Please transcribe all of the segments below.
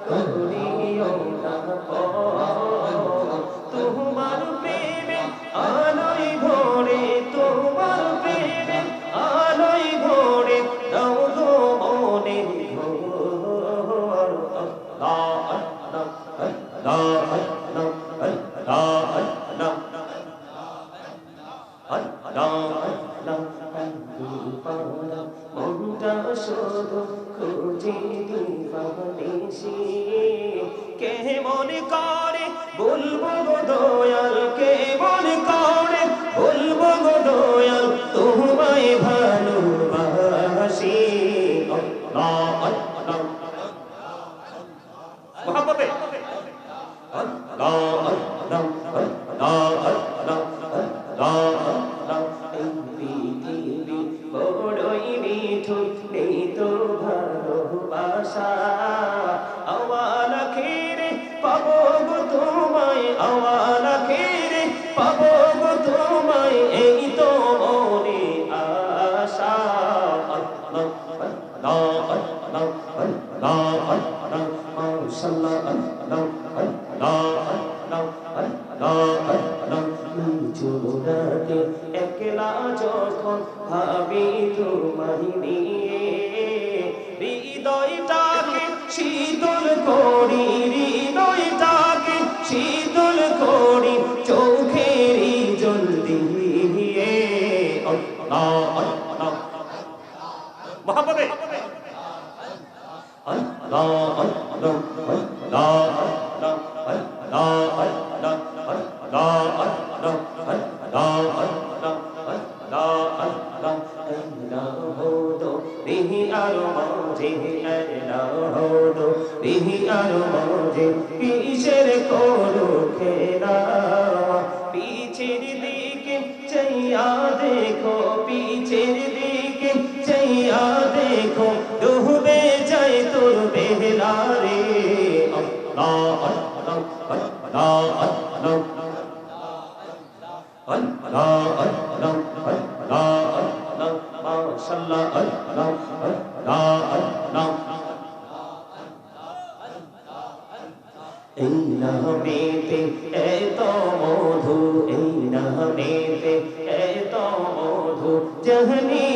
করিও না তোমার প্রেমে আলোয় ভরে তোমার প্রেমে আলোয় ভরে দাও গো মনে ঘোর আল্লাহ আল্লাহ আল্লাহ আল্লাহ আল্লাহ মনটা শুধু খুঁজে দিবানিসি কে মনে করে বলবো গো দয়াল কে মনে করে বলবো গো দয়াল তোমায় ভালোবাসি আল্লাহ আল্লাহ মোহাম্মদে আল্লাহ আল্লাহ আল্লাহ আল্লাহ আল্লাহ এই পৃথিবী বড়ই মিঠুর নেই তো ভালোবাসা আওয়াল আখিরে পাবো গো তোমায় আওয়াল আখিরে পাবো গো তোমায় এই তো মনে আশা আল্লাহ আল্লাহ আল্লাহ আল্লাহ আল্লাহ মাশাআল্লাহ আল্লাহ আল্লাহ আল্লাহ আল্লাহ চুরাতে একলা যখন ভাবি তোমায় নিয়ে হৃদয়টাকে শীতল করি হৃদয়টাকে শীতল করি চোখের জল দিয়ে আল্লাহ আল্লাহ মোহাম্মদে আল্লাহ আল্লাহ আল্লাহ আল্লাহ কিসের করো খেলা পিছের দিকে চাইয়া দেখো পিছের দিকে চাইয়া দেখো ডুবে যায় তোর বেলা রে আল্লাহ আল্লাহ আল্লাহ আল্লাহ আল্লাহ আল্লাহ আল্লাহ মাশাআল্লাহ আল্লাহ আল্লাহ আল্লাহ এই নামেতে এত মধু এই নামেতে এত মধু জাহানি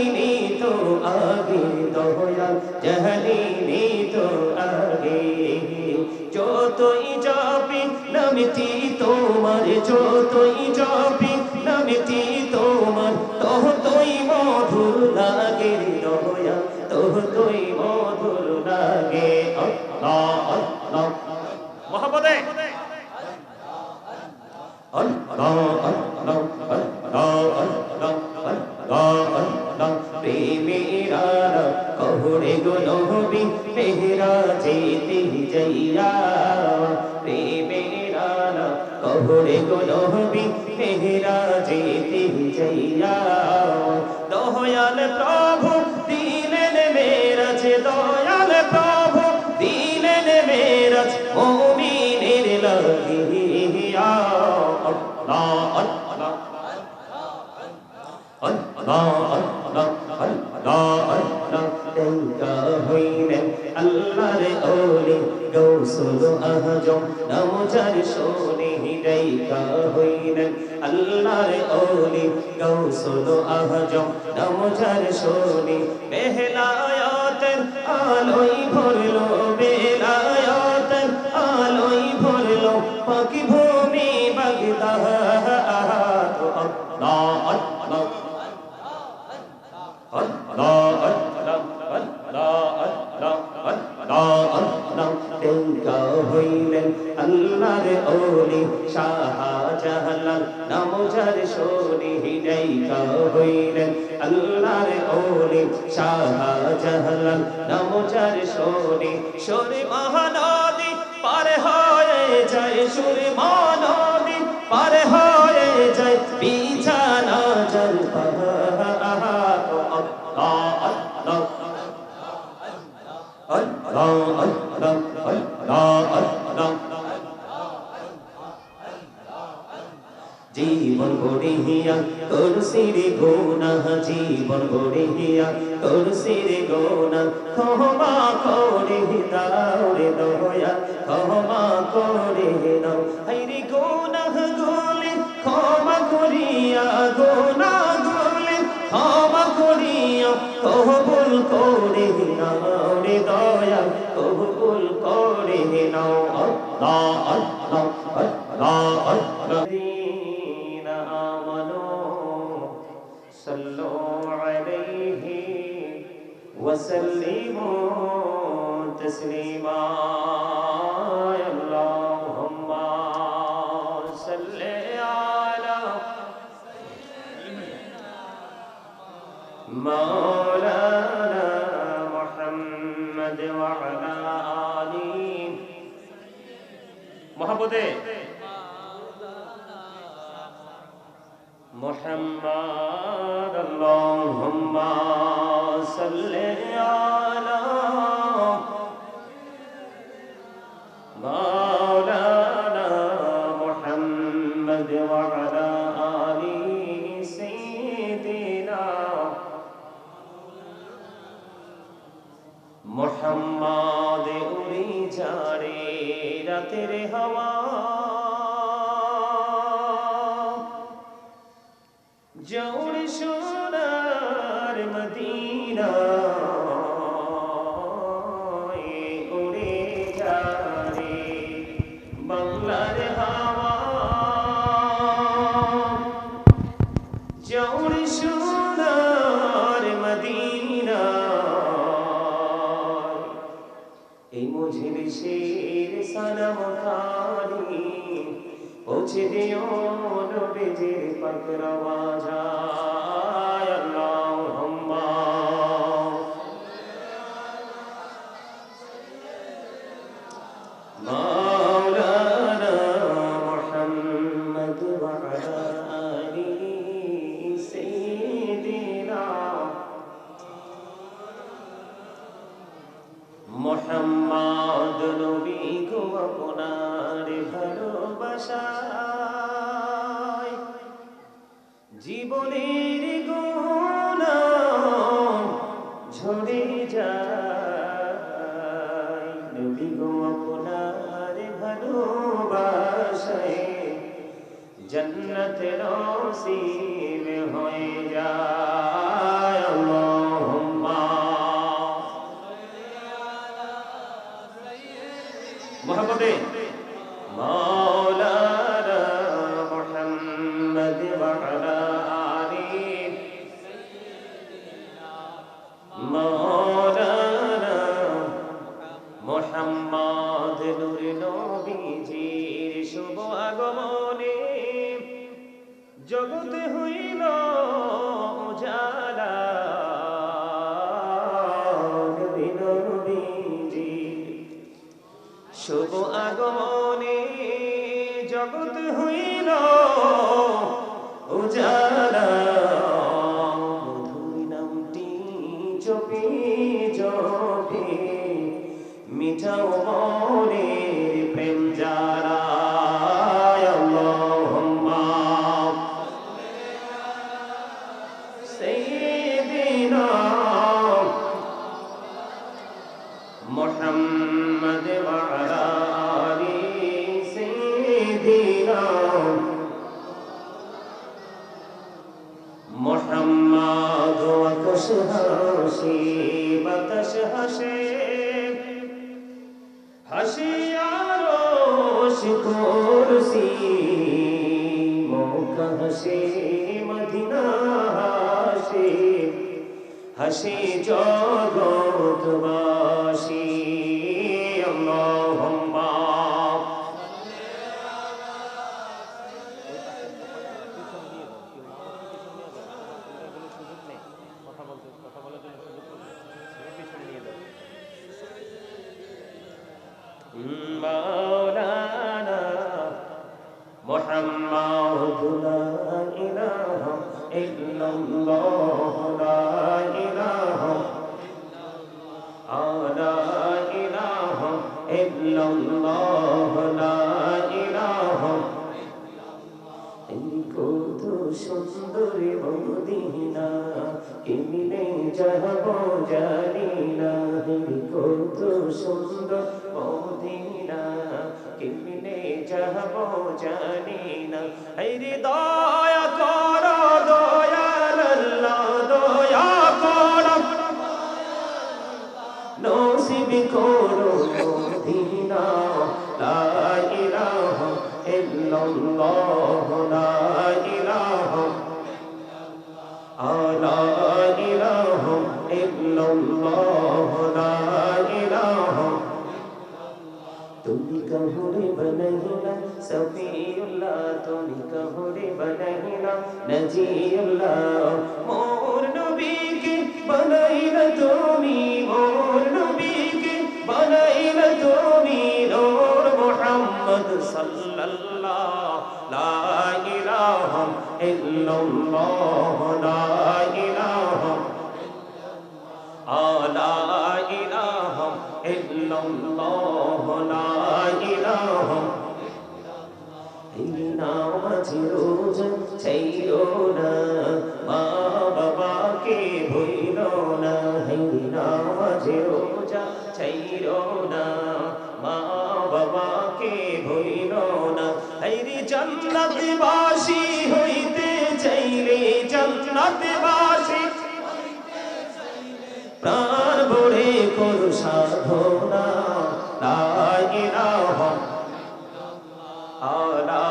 তো আগে দয়াল জাহানি তো আগে যতই যাবি নামটি তোমার যতই যাবি নামটি তোমার ততই মধুর লাগে দয়া ততই মধুর লাগে আল্লাহ আল্লাহ মোহাম্মদে আল্লাহ আল্লাহ আল্লাহ আল্লাহ আল্লাহ আল্লাহ প্রেমেরা কহরে গো নবী মেহরা যেতে যাইয়া প্রেমেরা কহরে গো নবী মেহরা যেতে যাইয়া দয়াল প্রভু দিলেন মেরাজ দয়াল প্রভু দিলেন মেরাজ মুমিনের লাগিয়া আল্লাহ আল্লাহ আল্লাহ আল্লাহ আল্লাহ আল্লাহ দেখা হইলেন আল্লাহর ওলি গৌসুল আজম নাম যার শোনে দেখা হইলেন আল্লাহর ওলি গৌসুল আজম নাম যার শোনে বেলায়াতের আলোয় ভরলো বেলায়াতের আলোয় ভরলো পাকি ভূমি বাগদাদ আল্লাহ আল্লাহ আল্লাহ আল্লাহ আল্লাহ আল্লাহ আল্লাহ দেখা হইলেন আল্লাহর ওলি শাহজালাল নাম যার শোনে দেখা হইলেন আল্লাহর ওলি শাহজালাল নাম যার শোনে শোনে মহানদী পার হয়ে যায় সুরে মহানদী পার হয়ে যায় বিছানা জল জীবন গড়িয়া করছির গোনা জীবন গড়িয়া করছির গোনা ক্ষমা করে দাও রে দয়া ক্ষমা করে নাও হায়রে গুনাহ গুলি ক্ষমা করিয়া গুনাহ গুলি ক্ষমা করিয়া কবুল করে নাও রে দয়া কবুল করে নাও আল্লাহ আল্লাহ আল্লাহ আল্লাহ صلوا عليه وسلموا تسليما اللهم صل على مولانا محمد وعلى آله محبته محمد اللهم صل على مولانا محمد وعلى آل سيدنا محمد উড়ে যারে রাতের হাওয়া জৌর সোনার মদিনা উড়ে যারে বাংলার হাওয়া জৌর সোনার মদিনা এই মজলিসের সালাম খানি পৌঁছে দিও নবীজির পাক রওজায় আল্লাহুম্মা মাওলানা মুহাম্মদ ওয়া আলা আলি সাইয়্যিদিনা মুহাম্মদ নবী গো আপনার ভালোবাসায় জীবনের গুণা ঝরে যায় নবী গো আপনার ভালোবাসায় জান্নাতের নসিব হয়ে যায় আল্লাহুম্মা মুহাম্মদে মাওলানা মুহাম্মদ ওয়া আলা আলি মাওলানা মুহাম্মদ নূর নবীজির শুভ আগমনে জগতে হইল উজালা শুভ আগমনে জগৎ হইল উজালা মধুর নামটি জপি জপি মিঠাও মনের প্রেম জারা আল্লাহুম্মা সাইয়্যিদিনা মুহাম্মদ ওয়া আলা আলি সাইয়্যিদিনা মুহাম্মদ ওয়া কুশহাসি বাতাস হাসে হাসি আরশ কুরসি মক্কা হাসে মদিনা হাসে হাসি জগৎবাসী আল্লাহুম্মা মাওলানা মুহাম্মাদ লা ইলাহা ইল্লাল্লাহ লা ইলাহা লা ইলাহা ইল্লাল্লাহ লা ইলাহা কত সুন্দর মদিনা কেমনে যাব জানি না কত সুন্দর মদিনা কেমনে যাব জানি না হায়রে দয়া করো দয়াল আল্লাহ দয়া করো নসিব করো মদিনা লা ইলাহা ইল্লাল্লাহ লা ইলাহা লা ইলাহা ইল্লাল্লাহ লা ইলাহা তুমি কাহুরে বনাইলা সফিউল্লাহ তুমি কাহুরে বনাইলা নজিউল্লাহ মোর নবীকে বনাইলা তুমি মোর নবীকে বনাইলা তুমি নূর মুহাম্মদ সাল্লাল্লাহ লা ইলাহা ইল্লাল্লাহ লা ইলাহা লা ইলাহা ইল্লাল্লাহ লা ইলাহা নামাজ রোজা ছাইরো না মা বাবাকে ভুলো না নামাজ রোজা ছাইরো না মা বাবাকে ভুলো না হায়রে জান্নাতবাসী হইতে চাইলে জান্নাতবাসী প্রাণ ভরে করো সাধনা লা ইলাহা লা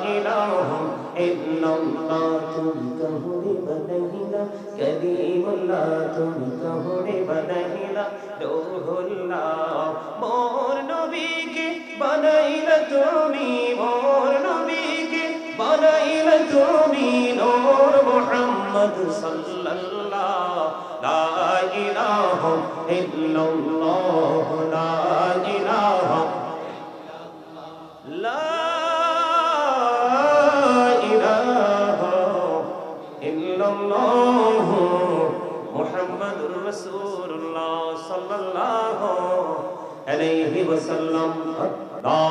ইলাহা ইল্লাল্লাহ তুমি কাহুরে বনাইলা কলিমুল্লাহ তুমি কাহুরে বনাইলা রূহুল্লাহ মোর নবীকে বনাইলা তুমি মোর নবীকে বনাইলা তুমি নূর মুহাম্মদ সাল্লাল্লাহ লা ইলাহা ইল্লাল্লাহ লা ইলাহা লা ইলাহা ইল্লাল্লাহ মুহাম্মাদুর রাসূলুল্লাহ সাল্লাল্লাহু আলাইহি ওয়াসাল্লাম লা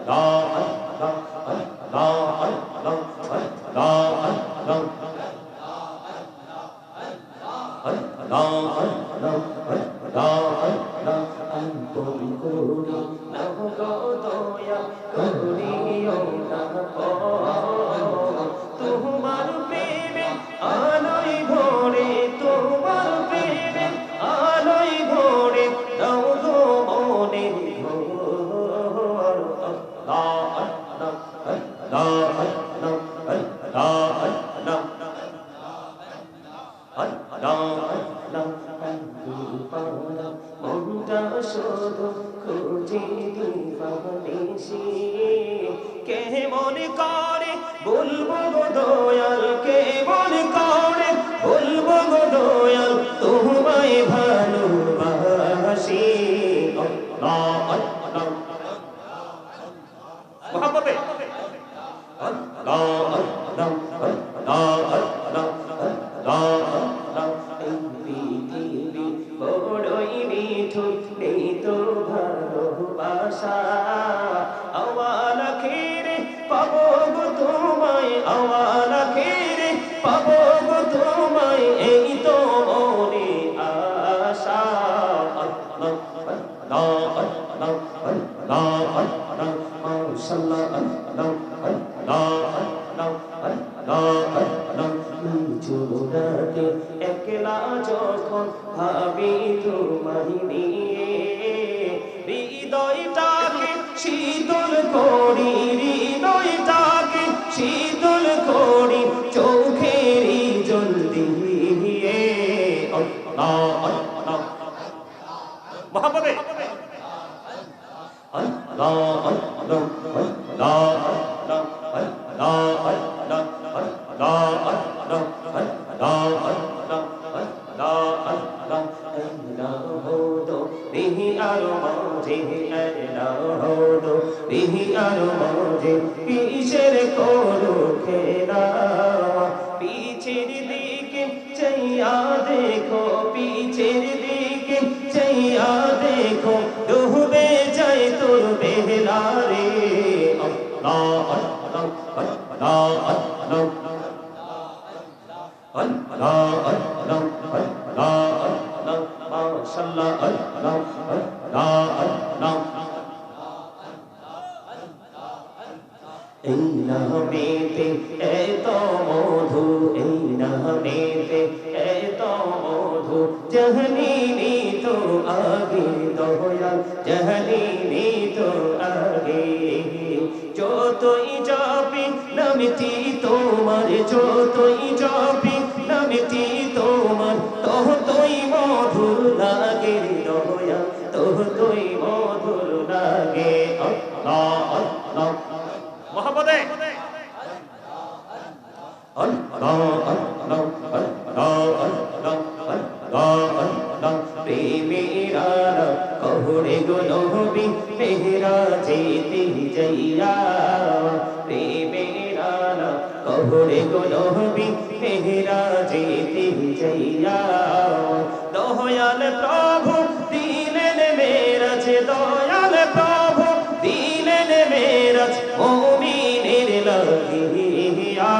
লা তোমার প্রেমে আলোয় ভরে তোমার প্রেমে আলোয় ভরে দাও গো মনে ঘোর মনটা শুধু খুঁজে দিবানিশি কে মনে করে বলবো গো দয়াল কে মনে করে বলবো গো দয়াল তোমায় ভালোবাসি মোহাম্মদে বড়ই মিঠু নেই তো ভালোবাসা আওয়াল খেরে পাবো গো তোমায় আওয়াল খেরে পাবো গো তোমায় এই তো মনে আশা একলা যখন ভাবি তোমায় নিয়ে হৃদয়টাকে শীতল করি হৃদয়টাকে শীতল করি চোখেরই জল দিয়ে মোহাম্মদে কিসের করো খেলা পিছের দিকে চাইয়া দেখো পিছের দিকে চাইয়া দেখো ডুবে যায় তোর বেলা রে মাশাআল্লাহ আল্লাহ আল্লাহ এই নামেতে এত মধু এই নামেতে এত মধু জাহানি তো আগে দয়াল জাহানি তো আগে যতই যাবি নামটি তোমার যতই যাবি নামটি তোমার ততই মধুর লাগে দয়াল ততই মধুর লাগে আল্লাহ আল্লাহ মোহাম্মদে আল্লাহ আল্লাহ আল্লাহ আল্লাহ আল্লাহ আল্লাহ প্রেমেরা কহরে গো নবী মেহরা যেতে যাইয়া প্রেমেরা কহরে গো নবী মেহরা যেতে যাইয়া দয়াল প্রভু দিলেন মেরাজ দয়াল প্রভু দিলেন মেরাজ মুমিনের লাগিয়া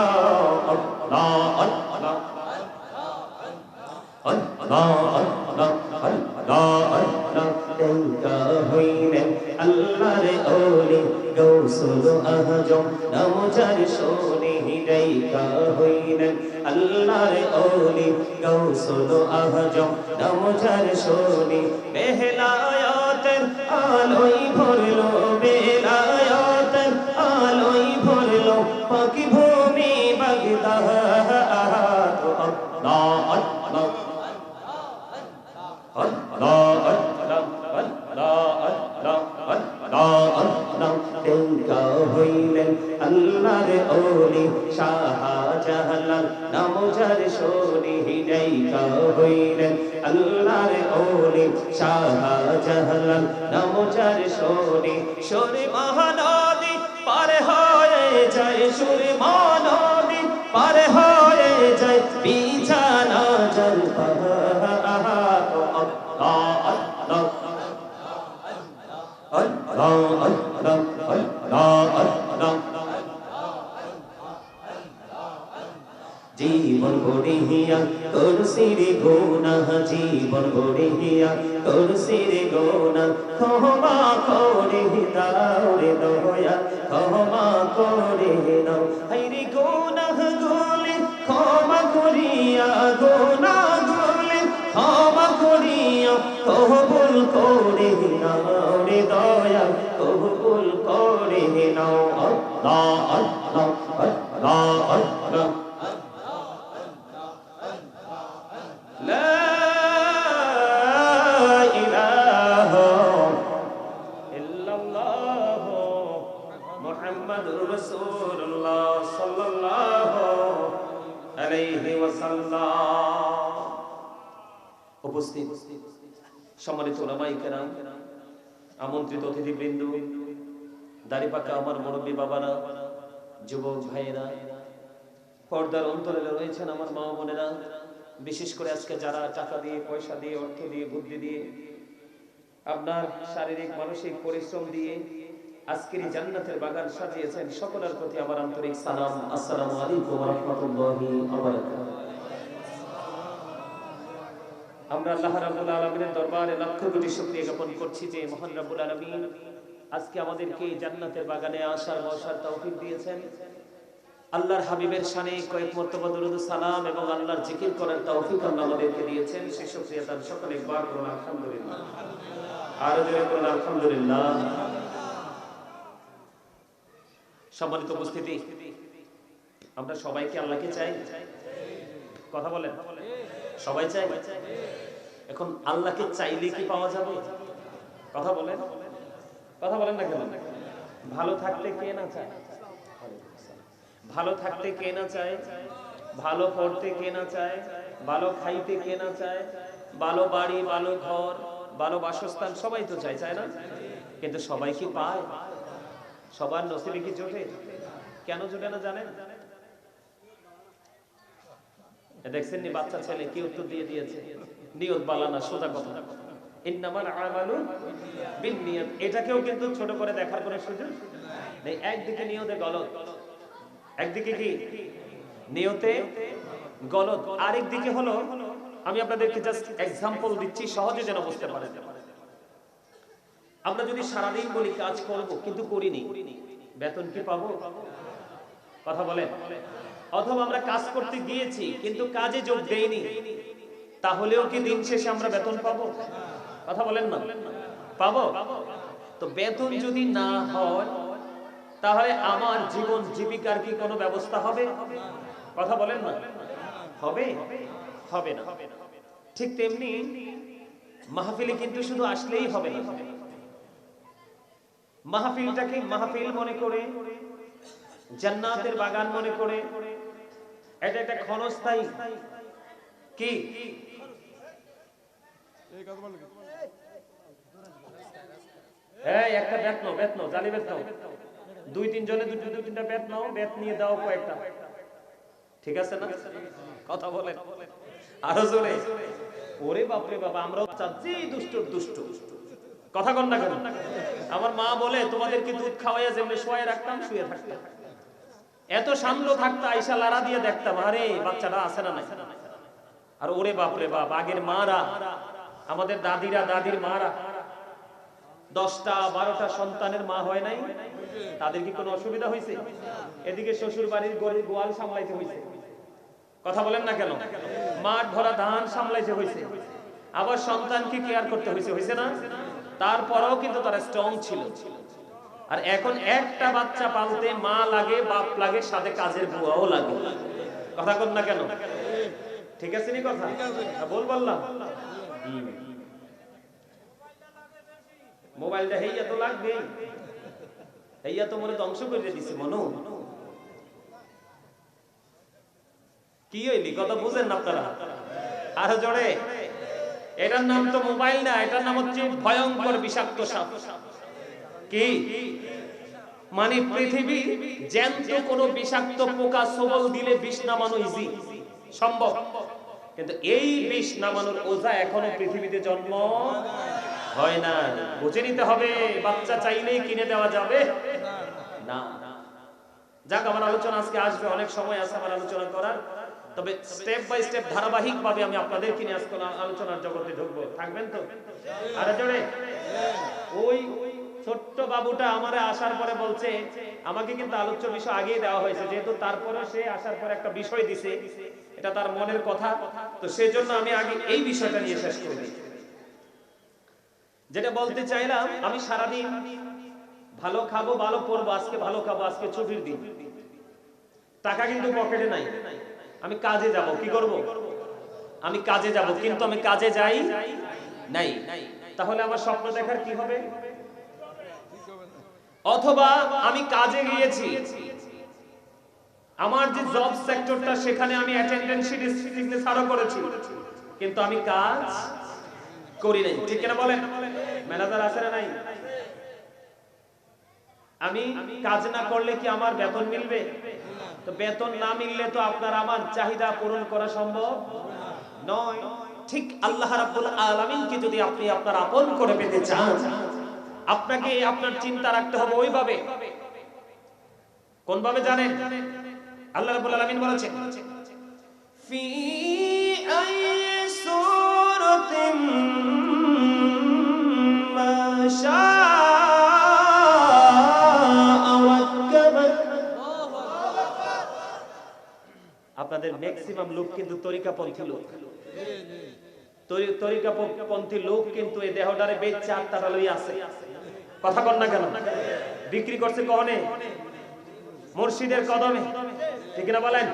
আল্লাহ আল্লাহ আল্লাহ আল্লাহ আল্লাহ আল্লাহ দেখা হইলেন আল্লাহর ওলি গৌসুল আজম নাম যার শোনে দেখা হইলেন আল্লাহর ওলি গৌসুল আজম নাম যার শোনে বেলায়াতের আলোয় ভরলো বেলায়াতের আলোয় ভরলো পাকি ভূমি বাগদাদ আল্লাহ আল্লাহ Allah Allah Allah Allah Allah Allah দেখা হইলেন আল্লাহর ওলি শাহজালাল নাম যার শোনে দেখা হইলেন আল্লাহর ওলি শাহজালাল নাম যার শোনে সুর মহানদী পার হয়ে যায় সুর মহানদী পার হয়ে যায় বিছানা যার জীবন গড়িয়া করছির গোনা জীবন গড়িয়া করছির গোনা ক্ষমা করে দাও রে দয়া ক্ষমা করে দাও হাইরে গোনা গুলি ক্ষমা করিয়া গোনা গুলি ক্ষমা করিয়া কবুল করে নাও রে দয়া কবুল করে নাও আল্লাহ আল্লাহ আল্লাহ আল্লাহ উপস্থিত সম্মানিত উলামায়ে কেরাম আমন্ত্রিত অতিথিবৃন্দ দাড়িপাকা আমার মুরব্বী বাবারা যুবক ভাইয়েরা পর্দার অন্তরে রয়েছেন আমার মা বোনেরা বিশেষ করে আজকে যারা টাকা দিয়ে পয়সা দিয়ে অর্থ দিয়ে বুদ্ধি দিয়ে আপনার শারীরিক মানসিক পরিশ্রম দিয়ে আজকের এই জান্নাতের বাগান সাজিয়েছেন সকলের প্রতি আমার আন্তরিক সালাম আসসালামু আলাইকুম ওয়া রাহমাতুল্লাহি ওয়া বারাকাতুহু আমরা আল্লাহ রাব্বুল আলামিনের দরবারে লাখ কোটি শুকরিয়া জ্ঞাপন করছি যে মহান রাব্বুল আলামিন আজকে আমাদেরকে এই জান্নাতের বাগানে আসার বসার তৌফিক দিয়েছেন আল্লাহর হাবিবের শানে কয়েক মর্তবা দরুদ সালাম এবং আল্লাহর জিকির করার তৌফিক আল্লাহ আমাদেরকে দিয়েছেন সেই শুকরিয়া তার সকলে একবার করুন আলহামদুলিল্লাহ আর জোরে করুন আলহামদুলিল্লাহ সম্মানিত উপস্থিতি আমরা সবাইকে আল্লাহকে চাই কথা বলেন সবাই চাই এখন আল্লাহকে চাইলে কি পাওয়া যাবে কথা বলেন না কেন ভালো থাকতে কে না চায় ভালো থাকতে কে না চায় ভালো পড়তে কে না চায় ভালো খাইতে কে না চায় ভালো বাড়ি ভালো ঘর ভালো বাসস্থান সবাই তো চায় চায় না কিন্তু সবাই কি পায় সবার নসিবে কি জোটে কেন জোটে না জানেন দেখছেন নি বাচ্চা ছেলে কি উত্তর দিয়ে দিয়েছে নিয়ত বালানা সোজা কথা ইন্নামাল আমালু বিন্নিয়াত এটাকেও কিন্তু ছোট করে দেখার কোনো সুযোগ নেই একদিকে নিয়তে গলত একদিকে কি নিয়তে গলত আরেক দিকে হলো আমি আপনাদেরকে জাস্ট এক্সাম্পল দিচ্ছি সহজে যেন বুঝতে পারেন। আমরা যদি সারাদিন বলি কাজ করব কিন্তু করিনি, বেতন কি পাবো? কথা বলেন। অথবা আমরা কাজ করতে গিয়েছি কিন্তু কাজে যোগ দেইনি, তাহলেও কি দিন শেষে আমরা বেতন পাবো? কথা বলেন না, পাবো? তো বেতন যদি না হয় তাহলে আমার জীবন জীবিকার কি কোনো ব্যবস্থা হবে? কথা বলেন না, হবে? হবে না। ঠিক তেমনি মাহফিলে কিন্তু শুধু আসলেই হবে না। মাহফিলটাকে মাহফিল মনে করে, জান্নাতের বাগান মনে করে, এটা একটা ক্ষণস্থায়ী কি একটা বেত নাও, জালি বেত নাও, দুই তিনজনে দুই তিনটা বেত নাও, বেত নিয়ে দাও কয়েকটা, ঠিক আছে না? কথা বলেন আরো জোরে। ওরে বাপরে বাবা, আমরাও চাচ্ছি দুষ্ট কথা কন না কেন? আমার মা বলে তোমাদেরকে দুধ খাওয়াইয়া যেমনি শোয়াই রাখতাম, শুয়ে থাকতাম, এত শান্ত থাকতো, আইসা লারা দিয়ে দেখতাম আরে বাচ্চাটা আছে না নাই। আর ওরে বাপরে বাপ, আগের মারা, আমাদের দাদির মারা 10টা 12টা সন্তানের মা হয় নাই, তাদের কি কোনো অসুবিধা হয়েছে? এদিকে শ্বশুর বাড়ির গরুর গোয়াল সামলাইতে হয়েছে, কথা বলেন না কেন? মাঠ ভরা ধান সামলাইতে হয়েছে, আবার সন্তানকে কেয়ার করতে হয়েছে, হয়েছে না? তারপরেও কিন্তু তারা স্ট্রং ছিল। আর এখন একটা বাচ্চা পালতে মা লাগে, বাপ লাগে, সাথে কাজের বুয়াও লাগে, কথা কন না কেন? ঠিক আছে নি কথা? বল বললাম। মোবাইলটা হেইয়া তো লাগবে, হেইয়া তো মনে ধ্বংস করে দিছে। মনো কি হইলি, কথা বুঝেন না আপনারা? আরো জোরে। এটার নাম তো মোবাইল না, এটার নাম হচ্ছে ভয়ঙ্কর বিষাক্ত সাপ। কি মানে পৃথিবী জ্যান্ত কোন বিষাক্ত পোকা সবল দিলে বিষ নামানো ইজি সম্ভব, কিন্তু এই বিষ নামানোর ওঝা এখনো পৃথিবীতে জন্ম হয় না। বুঝে নিতে হবে, বাচ্চা চাইলেই কিনে দেওয়া যাবে না। যাক, আমার আলোচনা আজকে আসবে, অনেক সময় আছে আমার আলোচনা করার, তবে স্টেপ বাই স্টেপ ধারাবাহিক ভাবে আমি আপনাদেরকে নিয়ে আজকে আলোচনার জগতে ঢুকবো, থাকবেন তো? আরে জোরে। ওই ছোট্ট বাবুটা আমারে আসার পরে বলছে, আমাকে কিন্তু আলোচ্য বিষয় আগেই দেওয়া হয়েছে, যেহেতু তারপরে সে আসার পরে একটা বিষয় দিছে, এটা তার মনের কথা, তো সেজন্য আমি আগে এই বিষয়টা নিয়ে শেষ করি। যেটা বলতে চাইলাম, আমি সারাদিন ভালো খাবো, ভালো পড়বো, আজকে ভালো খাবো, আজকে ছুটির দিন, টাকা কিন্তু পকেটে নাই, আমি কাজে যাব, কি করব? আমি কাজে যাব, কিন্তু আমি কাজে যাই নাই, তাহলে আমার স্বপ্ন দেখার কি হবে? অথবা আমি কাজে গিয়েছি, আমার যে জব সেক্টরটা সেখানে আমি অ্যাটেন্ডেন্স সিগনেচারও করেছি, কিন্তু আমি কাজ করি নাই, ঠিক কিনা বলেন? ম্যানেজার আছে না নাই? আমি কাজ না করলে কি আমার বেতন মিলবে? তো বেতন না মিললে তো আপনার আমার চাহিদা পূরণ করা সম্ভব নয়। ঠিক আল্লাহ রাব্বুল আলামিনকে যদি আপনি আপনার আপন করে পেতে চান, আপনাকে আপনার চিন্তা রাখতে হবে ওইভাবে। কোন ভাবে জানেন? আল্লাহ রাব্বুল আলামিন বলেছেন, ফি আইয়ি সূরাতিন মা শাআ রাক্কাবাক। আপনাদের ম্যাক্সিমাম লোক কিন্তু তরিকাপন্থী লোক, তরিকাপন্থী লোক কিন্তু এই দেহটারে বেচে আত্মাটা লই আছে, কথা কন না কেন? বিক্রি করছে কনে? মুর্শিদের কদমে, ঠিক না বলেন?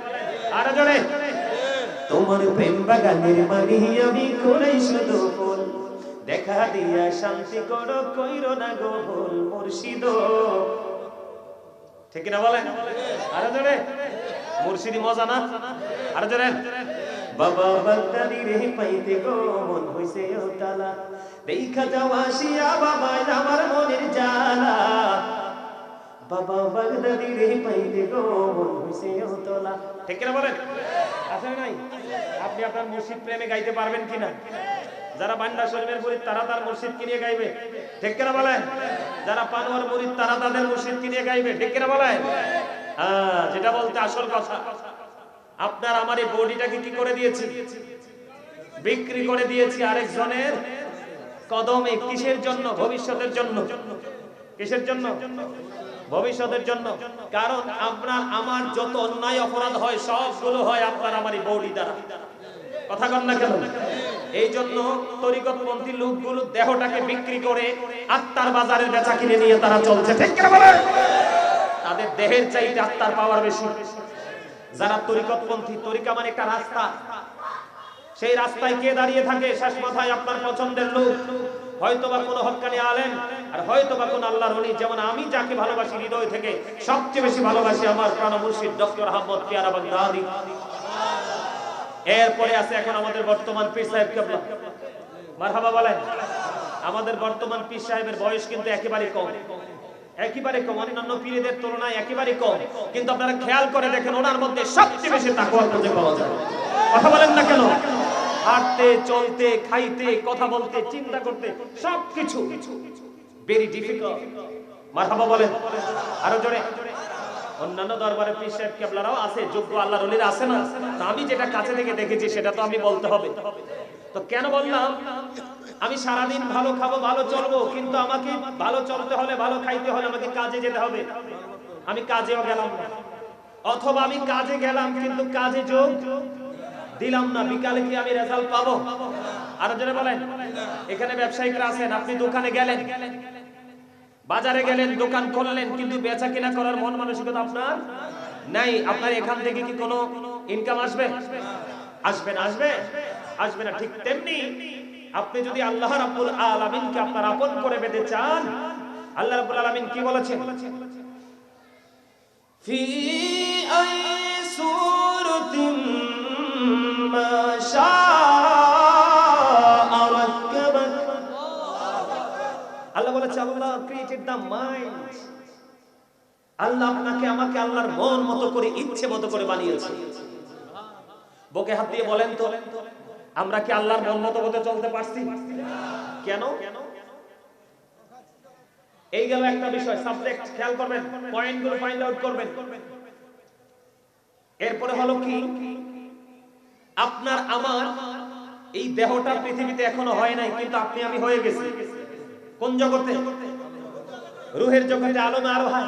আরে জোরে। তোমার প্রেম বাগানের মানি আমি করেই শুধু ফুল, দেখা দিয়া শান্তি করো, কইরো না গো ভুল মুর্শিদ, ঠিক না বলেন? আরে জোরে। মুর্শিদি মজা না? আরে জোরে। বাবা বাগদাদি রে পাইতে গো মন হইছে ওতালা, দেখা যাও আসিয়া বাবা আমার মনের জ্বালা, বাবা বাগদাদি রে পাইতে গো মন হইছে ওতালা, ঠিক না বলেন? আছে নাই? আপনি আপনার মুর্শিদ প্রেমে গাইতে পারবেন কিনা? যারা বান্ডা শরীফের মুরিদ তারা তার মুর্শিদ কিনে গাইবে, ঠিক কিনা বলেন? যারা পানোয়ার মুরিদ তারা তাদের মুর্শিদ কিনে গাইবে, ঠিক কিনা বলেন? যেটা বলতে আসল কথা, আপনার আমার এই বডিটাকে কি করে দিয়েছি? বিক্রি করে দিয়েছি আরেকজনের কদমে। কিসের জন্য? ভবিষ্যতের জন্য। কিসের জন্য? ভবিষ্যতের জন্য। কারণ আপনার আমার যত অন্যায় অপরাধ হয় সবগুলো হয় আপনার আমারই বৌদি দ্বারা। কথা কন না কেন? এই জন্য তরিকতপন্থী লোকগুলো দেহটাকে বিক্রি করে আত্মার বাজারের বেচা কিনে নিয়ে তারা চলছে। ঠিক কিনা বলেন? তাদের দেহের চাইতে আত্মার পাওয়ার বেশি। যারা তরিকতপন্থী, তরিকা মানে একটা রাস্তা, সেই রাস্তায় কে দাঁড়িয়ে থাকে? শেষ মাথায় আপনার পছন্দের লোক, হয়তোবা কোনো হক্কানি আলেম, আর হয়তোবা কোনো আল্লাহর ওলি। যেমন আমি যাকে ভালোবাসি হৃদয় থেকে, সবচেয়ে বেশি ভালোবাসি আমার প্রাণ মুর্শিদ ডক্টর আহমদ পিয়ারা বাগদাদি। এরপরে আছে এখন আমাদের বর্তমান পীর সাহেব কেবলা, মারহাবা বলেন। আমাদের বর্তমান পীর সাহেবের বয়স কিন্তু একেবারে কম, একেবারে কম, অন্যান্য পীরদের তুলনায় একেবারে কম। কিন্তু আপনারা খেয়াল করে দেখেন ওনার মধ্যে সবচেয়ে বেশি তাকওয়া খুঁজে পাওয়া যায়। কথা বলেন না কেন? হাঁটতে, চলতে, খাইতে, কথা বলতে, চিন্তা করতে, সবকিছু ভেরি ডিফিকাল্ট। মারহাবা বলেন আরো জোরে। অন্যান্য দরবারে পীর সাহেব কেবলারাও আছে, যোগ্য আল্লাহর ওলিরা আছে না? তো আমি যেটা কাছে থেকে দেখেছি সেটা তো আমি বলতে হবে। তো কেন বললাম? আমি সারাদিন ভালো খাবো, ভালো চলবো, কিন্তু আমাকে ভালো চলতে হলে, ভালো খাইতে হলে আমাকে কাজে যেতে হবে। আমি কাজেও গেলাম না, অথবা আমি কাজে গেলাম কিন্তু কাজে যোগ দিলাম না, বিকালে কি আমি রেজাল্ট পাবো? আরো জোরে বলেন। এখানে ব্যবসায়িকরা আছেন, আপনি দোকানে গেলেন, বাজারে গেলেন, দোকান করলেন, কিন্তু বেচা কিনা করার মন মানসিকতা আপনার নাই। আপনার এখান থেকে কি কোনো ইনকাম আসবে? আসবে না? আসবে? আসবে না। ঠিক তেমনি আপনি যদি আল্লাহ রাব্বুল আলামিনকে আপনার আপন করে পেতে চান, আল্লাহ রাব্বুল আলামিন কি বলেছেন? ফি আই সূরাতিন মা শাআ রাক্কাবাক। আল্লাহ বলেছে, আল্লাহ ক্রিয়েটেড দ্য মাইন্ড। আল্লাহ আপনাকে আমাকে আল্লাহর মন মতো করে, ইচ্ছে মতো করে বানিয়েছে। বুকে হাত দিয়ে বলেন তো, আমরা কি আল্লাহর মন মতো হতে চলতে পারছি? কেন? এই গেল একটা বিষয়, সাবজেক্ট খেয়াল করবেন, পয়েন্টগুলো ফাইন্ড আউট করবেন। এরপরে হলো কি, আপনার আমার এই দেহটা পৃথিবীতে এখনো হয় নাই, কিন্তু আপনি আমি হয়ে গেছি। কোন জগতে? রূহের জগতে, আলমে আরোহা।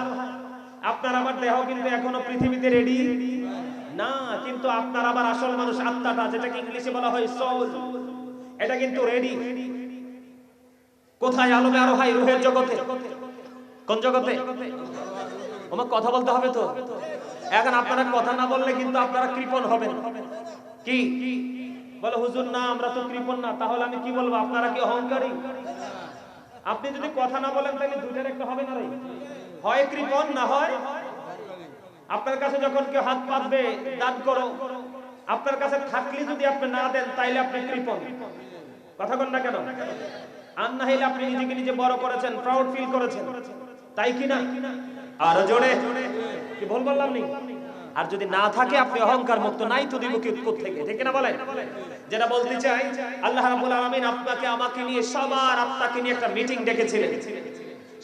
আপনার আমার দেহ কিন্তু এখনো পৃথিবীতে রেডি না, কিন্তু আপনার আবার আসল মানুষ আত্মাটা, যেটাকে ইংলিশে বলা হয় সোল, এটা কিন্তু রেডি। কোথায়? আলমে আরোহায়, রূহের জগতে। কোন জগতে? আমার কথা বলতে হবে তো। এখন আপনারা কথা না বললে কিন্তু আপনারা কৃপণ হবেন। কি বলে হুজুর? না, আমরা তো কৃপণ না। তাহলে আমি কি বলবো? আপনারা কি অহংকারী? আপনি যদি কথা না বলেন তাহলে দুইটার একটা হবে না রে, হয় কৃপণ না হয়। আপনার কাছে যখন কেউ হাত পাতবে, দান করো, আপনার কাছে থাকলে যদি আপনি না দেন তাইলে আপনি কৃপণ। কথা বল না কেন? আর না হইলে আপনি নিজেকে নিজে বড় করেছেন, প্রাউড ফিল করেছেন, তাই কি না? আরো জোরে কি ভুল বললাম নি? আর যদি না থাকে আপনি অহংকার মুক্ত, নাই তো দিব কি থেকে, ঠিক না বলেন? যেটা বলতে চাই, আল্লাহ রাব্বুল আলামিন আপনাকে আমাকে নিয়ে, সবার আত্মাকে নিয়ে একটা মিটিং ডেকেছিলেন।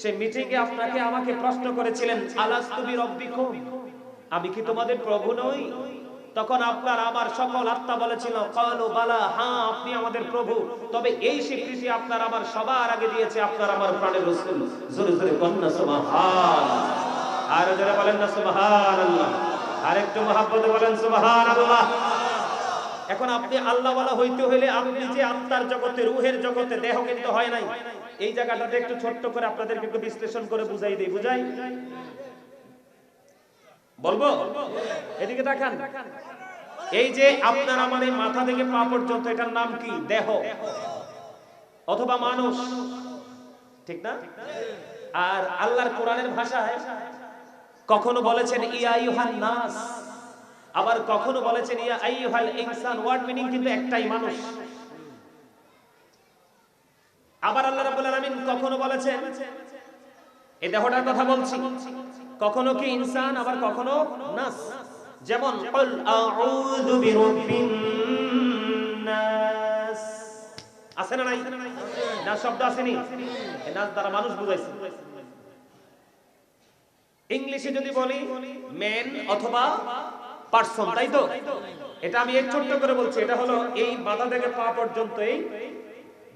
সেই মিটিং এ আপনাকে আমাকে প্রশ্ন করেছিলেন, আলাস্তু বিরাব্বিকুম, আমি কি তোমাদের প্রভু নই? তখন আপনার আমার সকল আত্মা বলেছিল, ক্বালু বালা, হ্যাঁ আপনি আমাদের প্রভু। তবে এই স্বীকৃতি আপনার আমার সবার আগে দিয়েছে আপনার আমার প্রাণের রাসূল। জোরে জোরে বলেন না সুবহানাল্লাহ। আর জোরে বলেন না সুবহানাল্লাহ। আর একটু মহব্বতে বলেন সুবহানাল্লাহ। এখন আপনি আল্লাহওয়ালা হইতে হইলে আপনি যে আত্মার জগতে, রূহের জগতে, দেহ কিন্তু হয় নাই। এই জায়গাটাতে একটু ছোট্ট করে আপনাদেরকে একটু বিশ্লেষণ করে বুঝাই দেই। বুঝাই বলবো? এদিকে তাকান। এই যে আপনার আমার এই মাথা থেকে পা পর্যন্ত, এটার নাম কি? দেহ অথবা মানুষ, ঠিক না? আর আল্লাহর কোরআনের ভাষায় কখনো বলেছেন ইয়া আইয়ুহান নাস, আবার কখনো বলেছেন ইয়া আইয়ুহাল ইনসান। ওয়ার্ড মিনিং কিন্তু একটাই, মানুষ। আবার আল্লাহ রাব্বুল আলামিন কখনো বলেছেন, এই দেহটার কথা বলছি, কখনো কি ইনসান, আবার কখনো নাস। যেমন কুল আউযু বিরাব্বিন নাস, আছে না নাই? নাস শব্দ আসেনি? এই নাস দ্বারা মানুষ বুঝাইছে। ইংলিশে যদি বলি ম্যান অথবা পার্সন, তাই তো? এটা আমি এক ছোট্ট করে বলছি, এটা হলো এই মাথা থেকে পা পর্যন্ত এই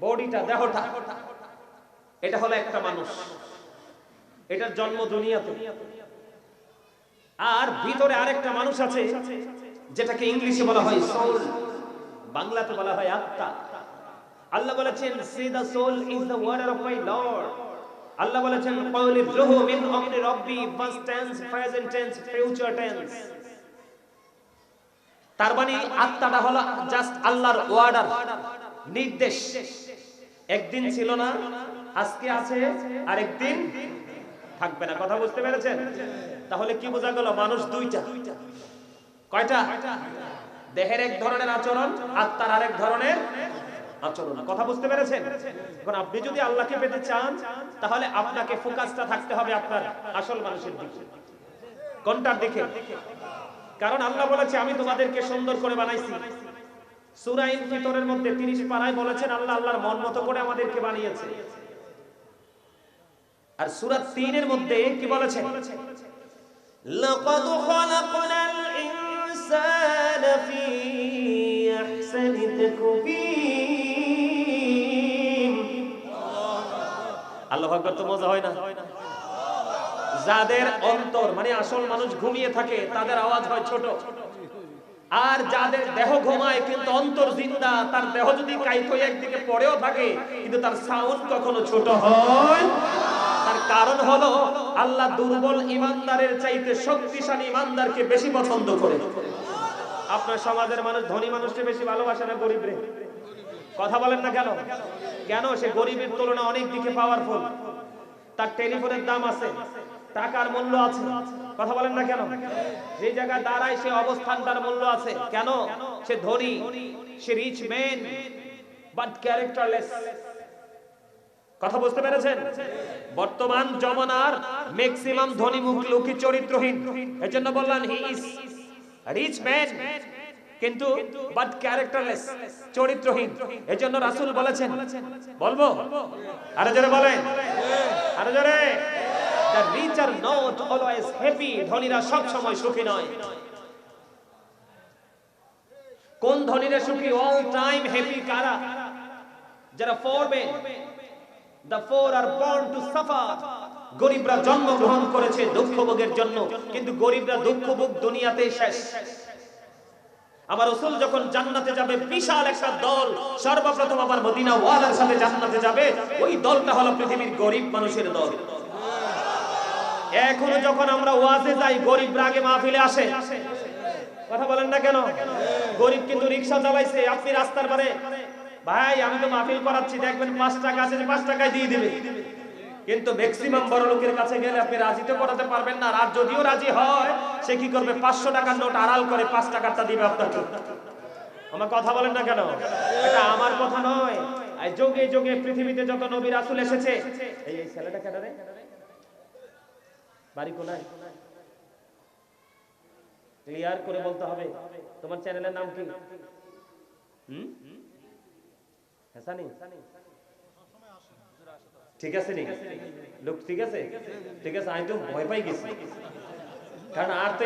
বডিটা, দেহটা, এটা হলো একটা মানুষ। এটার জন্ম দুনিয়াতে। আর ভিতরে আরেকটা মানুষ আছে, যেটাকে ইংলিশে বলা হয় সোল, বাংলাতে বলা হয় আত্মা। আল্লাহ বলেছেন, see the soul is the word of my Lord. আল্লাহ বলেছেন, qawli ruhu min amri rabbi, past tense, present tense, future tense। তার মানে আত্মাটা হলো জাস্ট আল্লাহর অর্ডার, নির্দেশ। একদিন ছিল না, আজকে আছে, আর একদিন থাকবে না। কথা বুঝতে পেরেছেন? তাহলে কি বোঝা গেল? মানুষ দুইটা। কয়টা? দেহের এক ধরনের আচরণ, আত্মার আরেক ধরনের আচরণ। কথা বুঝতে পেরেছেন? এখন আপনি যদি আল্লাহকে পেতে চান, তাহলে আপনাকে ফোকাসটা থাকতে হবে আপনার আসল মানুষের দিকে। কোনটার দিকে? কারণ আল্লাহ বলেছে, আমি তোমাদেরকে সুন্দর করে বানাইছি। সূরা ইনফিতরের মধ্যে 30 পারায় বলেছেন, আল্লাহ আল্লাহর মন মতো করে আমাদেরকে বানিয়েছে। আর সূরা 3 এর মধ্যে কি বলেছেন? লাকাদ খালাকনাল ইনসানা ফি আহসানি তাকওয়িম। আল্লাহু আকবার। তো মজা হয় না? যাদের অন্তর মানে আসল মানুষ ঘুমিয়ে থাকে, তাদের আওয়াজ হয় ছোট। আর যাদের দেহ ঘুমায় কিন্তু অন্তর জিন্দা, তার দেহ যদি কাইত হয়ে একদিকে পড়েও থাকে, কিন্তু তার সাউন্ড কখনো ছোট হয়। তার কারণ হলো, আল্লাহ দুর্বল ইমানদারের চাইতে শক্তিশালী ইমানদারকে বেশি পছন্দ করে। আপনার সমাজের মানুষ ধনী মানুষকে বেশি ভালোবাসে না গরিবরে? কথা বলেন না কেন? কেন? সে গরিবের তুলনায় অনেক দিকে পাওয়ারফুল। তার টেলিফোনের দাম আছে, টাকার মূল্য আছে। কথা বলেন না কেন? যে জায়গায় দাঁড়ায় সে অবস্থানটার মূল্য আছে। কেন? সে ধনী, সে রিচ ম্যান, বাট ক্যারেক্টারলেস। কথা বুঝতে পেরেছেন? বর্তমান জমানার ম্যাক্সিমাম ধনী মুখ লোকই চরিত্রহীন। এজন্য বললাম হি ইজ রিচ ম্যান, কিন্তু বাট ক্যারেক্টারলেস, চরিত্রহীন। এজন্য রাসূল বলেছেন, বলবো? আরো জোরে বলেন, আরো জোরে। The rich are not always happy, ধনীরা সব সময় সুখী নয়। কোন ধনীরা সুখী? all time happy কারা? যারা poor men, the poor are born to suffer। গরিবরা জন্মগ্রহণ করেছে দুঃখ ভোগের জন্য, কিন্তু গরিবরা দুঃখ ভোগ দুনিয়াতেই শেষ। আমার রাসূল যখন জান্নাতে যাবে, বিশাল একটা দল সর্বপ্রথম আমার মদিনা ওয়ালার সাথে জান্নাতে যাবে। ওই দলটা হলো পৃথিবীর গরিব মানুষের দল। এখনো যখন আমরা ওয়াজে যাই, গরিবরা আগে মাহফিলে আসে। কথা বলেন না কেন? গরিব কিন্তু রিকশা চালাইছে, আপনি রাস্তার পারে, ভাই আমি তো মাহফিল করাচ্ছি, দেখবেন 5 টাকা আছে, 5 টাকায় দিয়ে দিবে। কিন্তু ম্যাক্সিমাম বড় লোকের কাছে গেলে আপনি রাজি তো করাতে পারবেন না। আর যদিও রাজি হয়, সে কি করবে? 500 টাকার নোট আড়াল করে 5 টাকাটা দিবে আপনাকে। আমার কথা বলেন না কেন? এটা আমার কথা নয়। এই যুগে যুগে পৃথিবীতে যত নবী রাসূল এসেছে, এই ছেলেটা কেন রে? বাড়ি কোনায়? ক্লিয়ার করে বলতে হবে। তোমার চ্যানেলের নাম কি? হাসানি? ঠিক আছে নি লোক? ঠিক আছে, ঠিক আছে। আমি তো ভয় পাই গেছি, কারণ আর তো